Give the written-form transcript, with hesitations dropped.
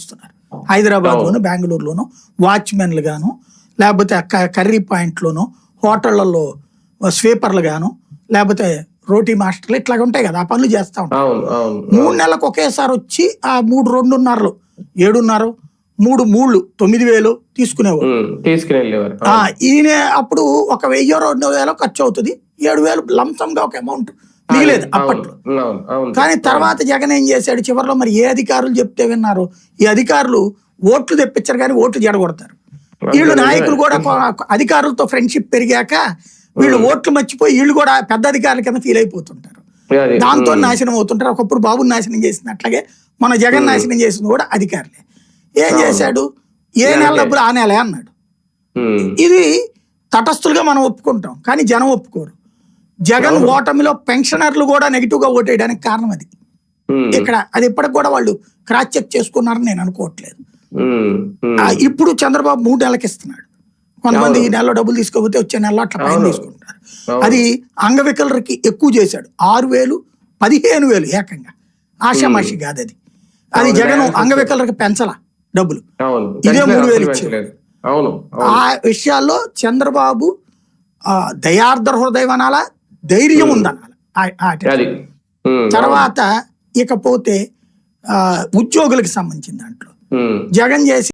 చేస్తున్నారు. హైదరాబాద్లోను, బెంగళూరులోను వాచ్మెన్లు గాను, లేకపోతే కర్రీ పాయింట్లోను, హోటళ్లలో స్వీపర్లు గాను, లేకపోతే రోటీ మాస్టర్లు ఇట్లాగ ఉంటాయి కదా, ఆ పనులు చేస్తా ఉంటారు. 3 నెలలకు ఒకేసారి వచ్చి ఆ 3 2.5 7.5 3 9,000 తీసుకునేవారు. ఈయన అప్పుడు 1,000 2,000 ఖర్చు అవుతుంది, 7,000 లంసంగా ఒక అమౌంట్ మిగిలేదు అప్పట్లో. కానీ తర్వాత జగన్ ఏం చేశాడు, చివరిలో మరి ఏ అధికారులు చెప్తే విన్నారు, ఈ అధికారులు ఓట్లు తెప్పించారు కానీ ఓట్లు జడగొడతారు. వీళ్ళు నాయకులు కూడా అధికారులతో ఫ్రెండ్షిప్ పెరిగాక వీళ్ళు ఓట్లు మర్చిపోయి వీళ్ళు కూడా పెద్ద అధికారుల కింద ఫీల్ అయిపోతుంటారు, దాంతో నాశనం అవుతుంటారు. ఒకప్పుడు బాబుని నాశనం చేసినట్లాగే మన జగన్ నాశనం చేసింది కూడా అధికారులే. ఏం చేశాడు, ఏ నెల డబ్బులు ఆ నెలే అన్నాడు. ఇది తటస్థులుగా మనం ఒప్పుకుంటాం, కానీ జనం ఒప్పుకోరు. జగన్ ఓటమిలో పెన్షనర్లు కూడా నెగిటివ్ గా ఓటేయడానికి కారణం అది. ఇక్కడ అది ఇప్పటికి కూడా వాళ్ళు క్రాస్ చెక్ చేసుకున్నారని నేను అనుకోవట్లేదు. ఇప్పుడు చంద్రబాబు 3 నెలలకు ఇస్తున్నాడు, కొంతమంది ఈ నెలలో డబ్బులు తీసుకోకపోతే వచ్చే నెలలో అట్లా పైన తీసుకుంటారు. అది అంగవికలరికి ఎక్కువ చేశాడు, 6,000 15,000 ఏకంగా, ఆషామాషి కాదు అది. అది జగన్ అంగవికలరికి పెంచలా డబ్బులు, ఇదే 3,000 ఇచ్చాడు. ఆ విషయాల్లో చంద్రబాబు దయార్ద్ర హృదయం అనాలా, ధైర్యం ఉందనాలి. తర్వాత ఇకపోతే ఉద్యోగులకు సంబంధించిన దాంట్లో జగన్ చేసి